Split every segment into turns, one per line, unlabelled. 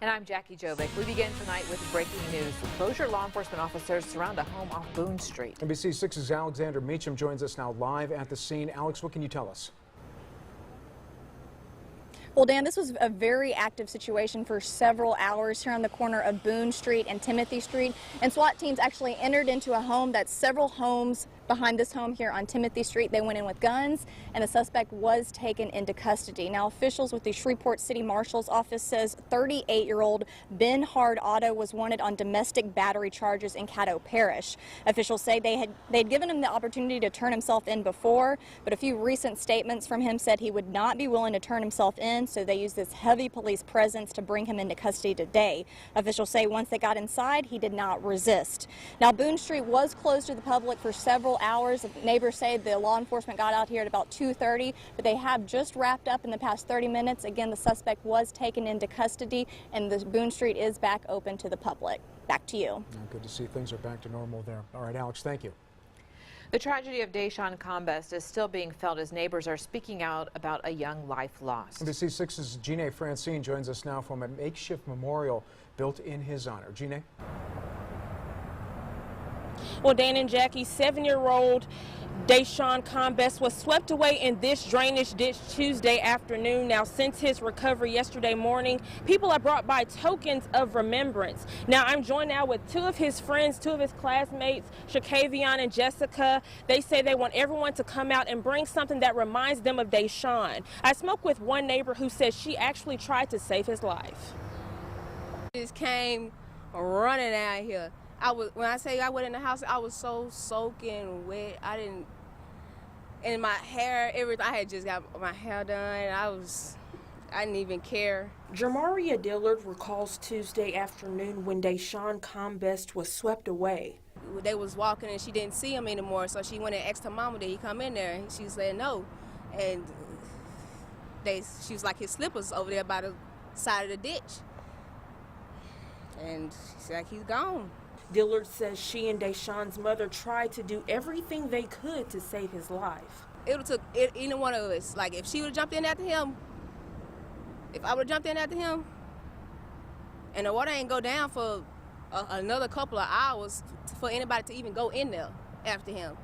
And I'm Jackie Jovic. We begin tonight with breaking news. Bossier law enforcement officers surround a home off Boone Street.
NBC 6's Alexander Meacham joins us now live at the scene. Alex, what can you tell us?
Well, Dan, this was a very active situation for several hours here on the corner of Boone Street and Timothy Street. And SWAT teams actually entered into a home that's several homes behind this home here on Timothy Street. They went in with guns, and the suspect was taken into custody. Now, officials with the Shreveport City Marshal's office says 38-year-old Ben Hard Otto was wanted on domestic battery charges in Caddo Parish. Officials say they'd given him the opportunity to turn himself in before, but a few recent statements from him said he would not be willing to turn himself in, so they used this heavy police presence to bring him into custody today. Officials say once they got inside, he did not resist. Now, Boone Street was closed to the public for several hours. Neighbors say the law enforcement got out here at about 2:30, but they have just wrapped up in the past 30 minutes. Again, the suspect was taken into custody, and the Boone Street is back open to the public. Back to you.
Good to see things are back to normal there. All right, Alex, thank you.
The tragedy of Deshaun Combest is still being felt as neighbors are speaking out about a young life lost.
NBC 6's Gene Francine joins us now from a makeshift memorial built in his honor. Gene?
Well, Dan and Jackie, 7-year-old Deshaun Combest was swept away in this drainage ditch Tuesday afternoon. Now, since his recovery yesterday morning, people have brought by tokens of remembrance. Now, I'm joined now with two of his friends, two of his classmates, Shakavion and Jessica. They say they want everyone to come out and bring something that reminds them of Deshaun. I spoke with one neighbor who says she actually tried to save his life.
Just came running out here. When I say I went in the house, I was so soaking wet. And my hair, everything. I had just got my hair done. I didn't even care.
Jermaria Dillard recalls Tuesday afternoon when Deshaun Combest was swept away.
They was walking and she didn't see him anymore, so she went and asked her mama, did he come in there? And she said no. And she was like, his slippers over there by the side of the ditch. And she's like, he's gone.
Dillard says she and Deshaun's mother tried to do everything they could to save his life.
It would have took either one of us. Like, if she would have jumped in after him, if I would have jumped in after him, and the water ain't go down for another couple of hours for anybody to even go in there after him.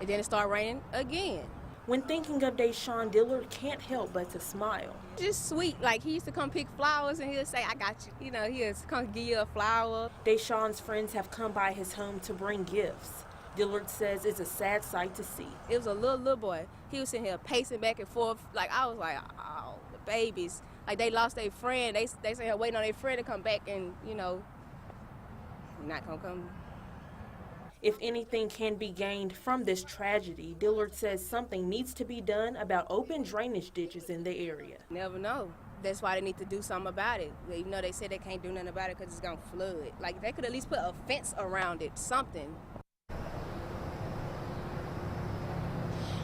And then it started raining again.
When thinking of Deshaun, Dillard can't help but to smile.
Just sweet. Like, he used to come pick flowers and he'll say, I got you. You know, he'll come give you a flower.
Deshaun's friends have come by his home to bring gifts. Dillard says it's a sad sight to see.
It was a little boy. He was sitting here pacing back and forth. Like, I was like, oh, the babies. Like, they lost their friend. They sitting here waiting on their friend to come back and, you know, not gonna come.
If anything can be gained from this tragedy, Dillard says something needs to be done about open drainage ditches in the area.
Never know. That's why they need to do something about it. Even though they said they can't do nothing about it because it's going to flood. Like, they could at least put a fence around it, something.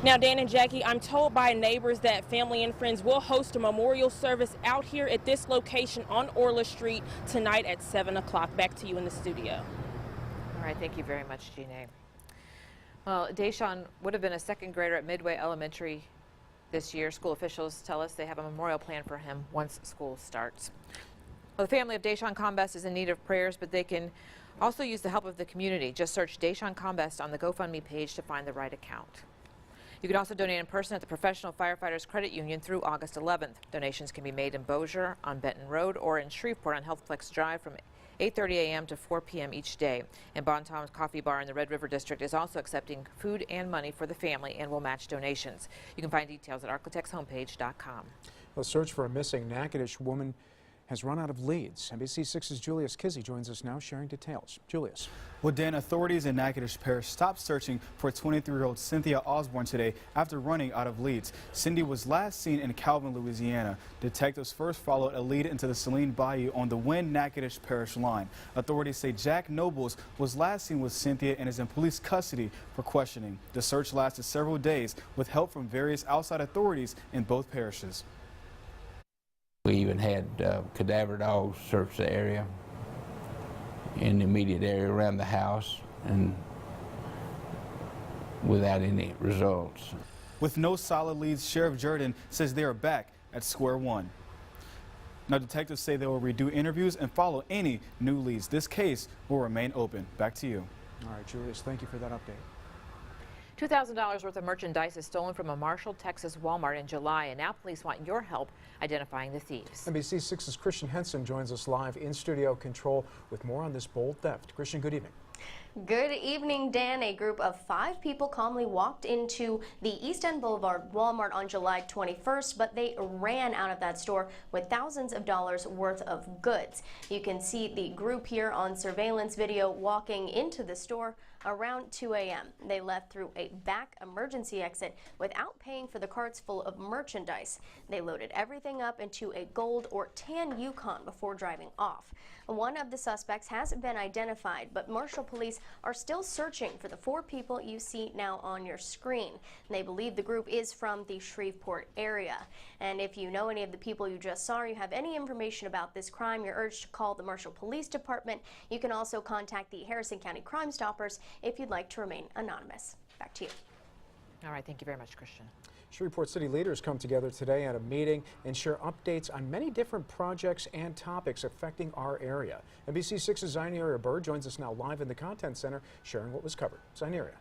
Now, Dan and Jackie, I'm told by neighbors that family and friends will host a memorial service out here at this location on Orla Street tonight at 7 o'clock. Back to you in the studio.
All right, thank you very much, Gene. Well, Deshaun would have been a second grader at Midway Elementary this year. School officials tell us they have a memorial plan for him once school starts. Well, the family of Deshaun Combest is in need of prayers, but they can also use the help of the community. Just search Deshaun Combest on the GoFundMe page to find the right account. You can also donate in person at the Professional Firefighters Credit Union through August 11th. Donations can be made in Bossier on Benton Road or in Shreveport on Healthflex Drive from 8:30 a.m. to 4 p.m. each day. And Bon Tom's Coffee Bar in the Red River District is also accepting food and money for the family and will match donations. You can find details at architectshomepage.com.
The search for a missing Natchitoches woman has run out of leads. NBC 6's Julius Kizzy joins us now sharing details. Julius.
Well, Dan, authorities in Natchitoches Parish stopped searching for 23-year-old Cynthia Osborne today after running out of leads. Cindy was last seen in Calvin, Louisiana. Detectives first followed a lead into the Saline Bayou on the Wynn-Natchitoches Parish line. Authorities say Jack Nobles was last seen with Cynthia and is in police custody for questioning. The search lasted several days with help from various outside authorities in both parishes.
We even had cadaver dogs search the area, in the immediate area around the house, and without any results.
With no solid leads, Sheriff Jordan says they are back at square one. Now, detectives say they will redo interviews and follow any new leads. This case will remain open. Back to you.
All right, Julius, thank you for that update.
$2,000 worth of merchandise is stolen from a Marshall, Texas Walmart in July, and now police want your help identifying the thieves.
NBC 6's Christian Henson joins us live in studio control with more on this bold theft. Christian, good evening.
Good evening, Dan. A group of 5 people calmly walked into the East End Boulevard Walmart on July 21st, but they ran out of that store with thousands of dollars worth of goods. You can see the group here on surveillance video walking into the store around 2 a.m. They left through a back emergency exit without paying for the carts full of merchandise. They loaded everything up into a gold or tan Yukon before driving off. One of the suspects has been identified, but Marshall police are still searching for the 4 people you see now on your screen. They believe the group is from the Shreveport area. And if you know any of the people you just saw or you have any information about this crime, you're urged to call the Marshall Police Department. You can also contact the Harrison County Crime Stoppers if you'd like to remain anonymous. Back to you.
All right, thank you very much, Christian.
Shreveport City leaders come together today at a meeting and share updates on many different projects and topics affecting our area. NBC 6's Zyneria Bird joins us now live in the Content Center, sharing what was covered. Zyneria.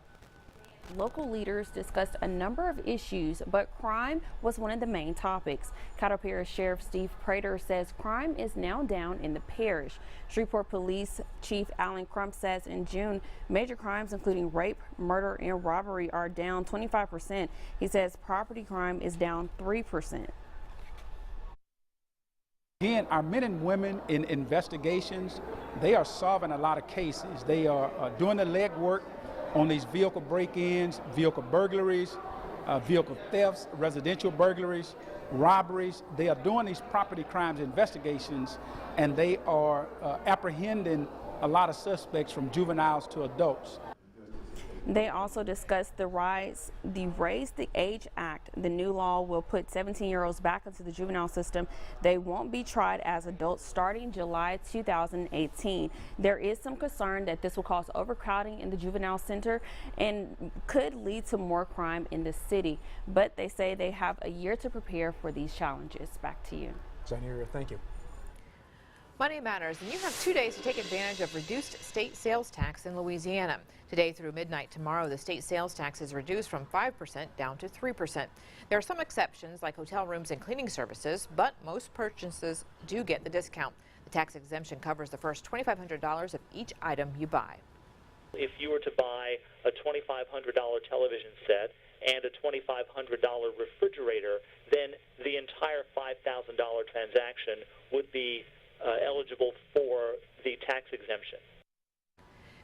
Local leaders discussed a number of issues, but crime was one of the main topics. Caddo Parish Sheriff Steve Prater says crime is now down in the parish. Shreveport Police Chief Alan Crump says in June, major crimes including rape, murder, and robbery are down 25%. He says property crime is down 3%.
Again, our men and women in investigations, they are solving a lot of cases. They are doing the legwork on these vehicle break-ins, vehicle burglaries, vehicle thefts, residential burglaries, robberies. They are doing these property crimes investigations, and they are apprehending a lot of suspects from juveniles to adults.
They also discussed the Raise the Age Act. The new law will put 17-year-olds back into the juvenile system. They won't be tried as adults starting July 2018. There is some concern that this will cause overcrowding in the juvenile center and could lead to more crime in the city. But they say they have a year to prepare for these challenges. Back to you.
Zyneria, thank you.
Money matters, and you have 2 days to take advantage of reduced state sales tax in Louisiana. Today through midnight tomorrow, the state sales tax is reduced from 5% down to 3%. There are some exceptions like hotel rooms and cleaning services, but most purchases do get the discount. The tax exemption covers the first $2,500 of each item you buy.
If you were to buy a $2,500 television set and a $2,500 refrigerator, then the entire $5,000 transaction would be eligible for the tax exemption.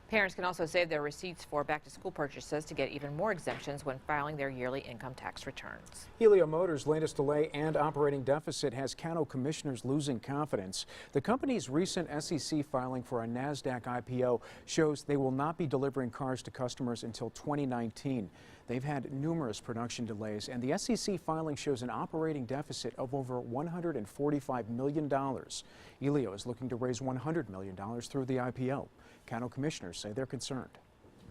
Parents can also save their receipts for back-to-school purchases to get even more exemptions when filing their yearly income tax returns.
Helio Motors' latest delay and operating deficit has Caddo commissioners losing confidence. The company's recent SEC filing for a NASDAQ IPO shows they will not be delivering cars to customers until 2019. They've had numerous production delays, and the SEC filing shows an operating deficit of over $145 million. Helio is looking to raise $100 million through the IPO. Caddo commissioners say they're concerned.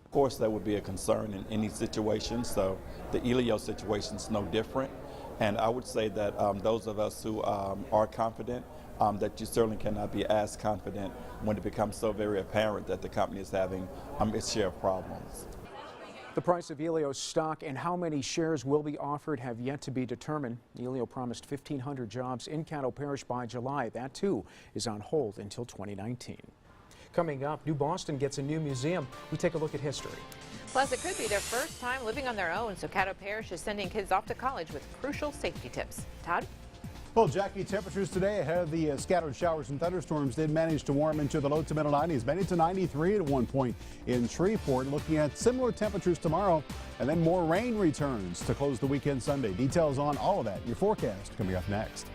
Of course, that would be a concern in any situation, so the Helio situation is no different. And I would say that those of us who are confident, that you certainly cannot be as confident when it becomes so very apparent that the company is having its share of problems.
The price of Helio's stock and how many shares will be offered have yet to be determined. Helio promised 1,500 jobs in Caddo Parish by July. That, too, is on hold until 2019. Coming up, New Boston gets a new museum. We take a look at history.
Plus, it could be their first time living on their own, so Caddo Parish is sending kids off to college with crucial safety tips. Todd?
Well, Jackie, temperatures today ahead of the scattered showers and thunderstorms did manage to warm into the low to middle 90s, made it to 93 at one point in Shreveport. Looking at similar temperatures tomorrow, and then more rain returns to close the weekend Sunday. Details on all of that, your forecast coming up next.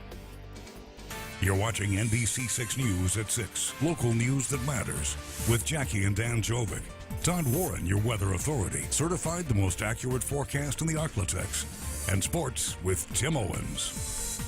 You're watching NBC 6 News at 6. Local news that matters with Jackie and Dan Jovic. Todd Warren, your weather authority, certified the most accurate forecast in the Arklatex. And sports with Tim Owens.